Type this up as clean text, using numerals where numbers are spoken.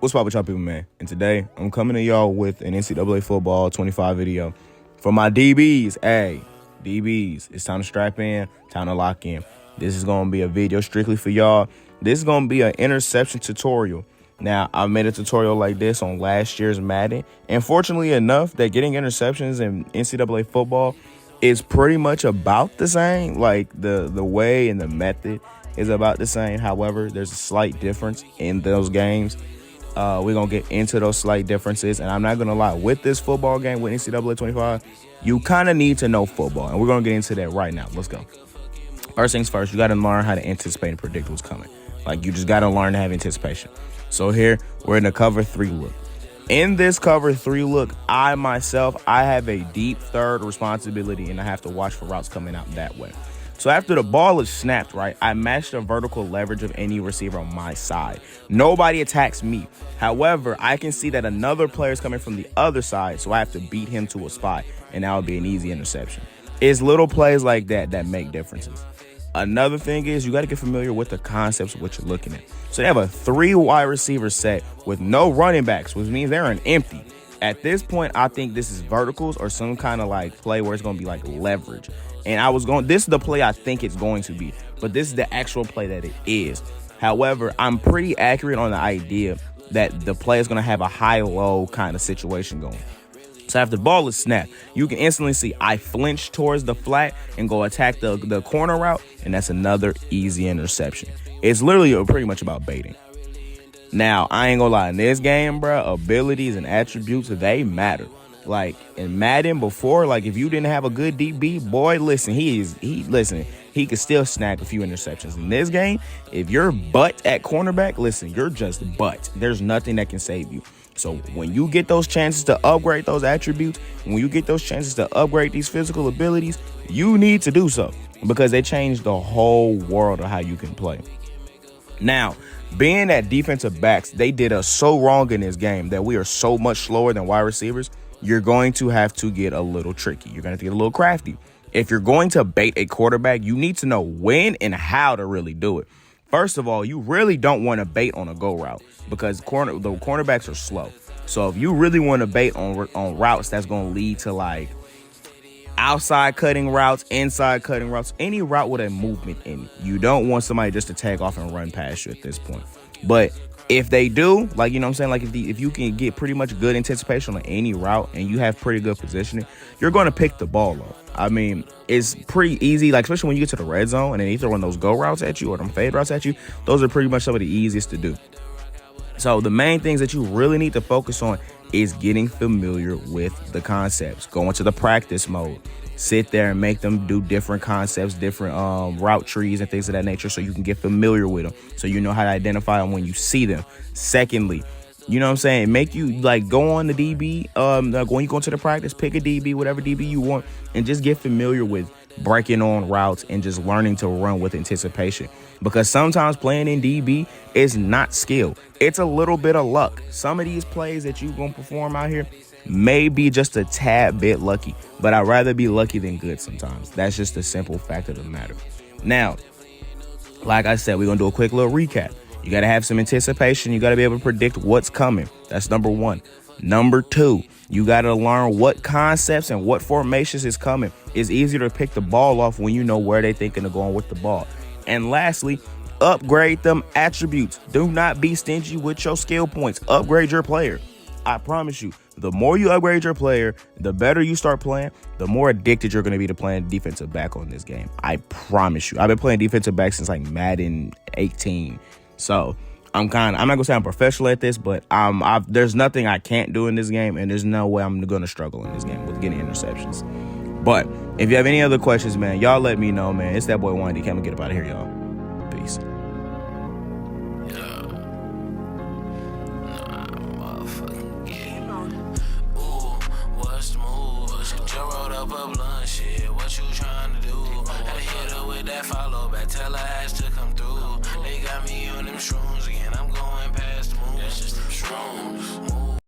What's up with y'all people, man? And today, I'm coming to y'all with an NCAA Football 25 video for my DBs. Hey, DBs, it's time to strap in, time to lock in. This is going to be a video strictly for y'all. This is going to be an interception tutorial. Now, I made a tutorial like this on last year's Madden. And fortunately enough, that getting interceptions in NCAA football is pretty much about the same. Like, the way and the method is about the same. However, there's a slight difference in those games. We're going to get into those slight differences. And I'm not going to lie, with this football game, with NCAA 25, you kind of need to know football. And we're going to get into that right now. Let's go. First things first, you got to learn how to anticipate and predict what's coming. Like, you just got to learn to have anticipation. So here, we're in a cover 3 look. In this cover 3 look, I have a deep third responsibility, and I have to watch for routes coming out that way. So after the ball is snapped, right, I match the vertical leverage of any receiver on my side. Nobody attacks me. However, I can see that another player is coming from the other side, so I have to beat him to a spot, and that would be an easy interception. It's little plays like that that make differences. Another thing is you got to get familiar with the concepts of what you're looking at. So they have a 3 wide receiver set with no running backs, which means they're an empty. At this point, I think this is verticals or some kind of like play where it's going to be like leverage. And this is the play I think it's going to be, but this is the actual play that it is. However, I'm pretty accurate on the idea that the play is going to have a high-low kind of situation going. So after the ball is snapped, you can instantly see I flinch towards the flat and go attack the corner route, and that's another easy interception. It's literally pretty much about baiting. Now, I ain't gonna lie, in this game, bro, abilities and attributes, they matter. Like, in Madden before, like, if you didn't have a good DB, boy, listen, he could still snag a few interceptions. In this game, if you're butt at cornerback, listen, you're just butt. There's nothing that can save you. So when you get those chances to upgrade those attributes, when you get those chances to upgrade these physical abilities, you need to do so because they change the whole world of how you can play. Now, being that defensive backs, they did us so wrong in this game that we are so much slower than wide receivers, you're going to have to get a little tricky. You're going to have to get a little crafty. If you're going to bait a quarterback, you need to know when and how to really do it. First of all, you really don't want to bait on a go route because the cornerbacks are slow. So if you really want to bait on routes that's going to lead to like outside cutting routes, inside cutting routes, any route with a movement in it, you don't want somebody just to tag off and run past you at this point. But if they do, like, you know what I'm saying, like if you can get pretty much good anticipation on any route and you have pretty good positioning, you're going to pick the ball up. I mean, it's pretty easy, like especially when you get to the red zone and then they throw in those go routes at you or them fade routes at you. Those are pretty much some of the easiest to do. So the main things that you really need to focus on is getting familiar with the concepts. Go into the practice mode. Sit there and make them do different concepts, different route trees and things of that nature so you can get familiar with them, so you know how to identify them when you see them. Secondly, you know what I'm saying, make you like go on the DB, when you go into the practice, pick a DB, whatever DB you want, and just get familiar with breaking on routes and just learning to run with anticipation. Because sometimes playing in DB is not skill. It's a little bit of luck. Some of these plays that you're going to perform out here may be just a tad bit lucky, but I'd rather be lucky than good sometimes. That's just the simple fact of the matter. Now, like I said, we're going to do a quick little recap. You got to have some anticipation. You got to be able to predict what's coming. That's number 1. Number 2, you got to learn what concepts and what formations is coming. It's easier to pick the ball off when you know where they're thinking of going with the ball. And lastly, upgrade them attributes. Do not be stingy with your skill points. Upgrade your player. I promise you, the more you upgrade your player, the better you start playing, the more addicted you're going to be to playing defensive back on this game. I promise you. I've been playing defensive back since like Madden 18. So I'm not going to say I'm professional at this, but there's nothing I can't do in this game, and there's no way I'm going to struggle in this game with getting interceptions. But if you have any other questions, man, y'all let me know, man. It's that boy Wandy. Come and get up out of here, y'all. Peace. Follow back, tell her ass to come through. They got me on them shrooms again. I'm going past the moon. That's just them shrooms.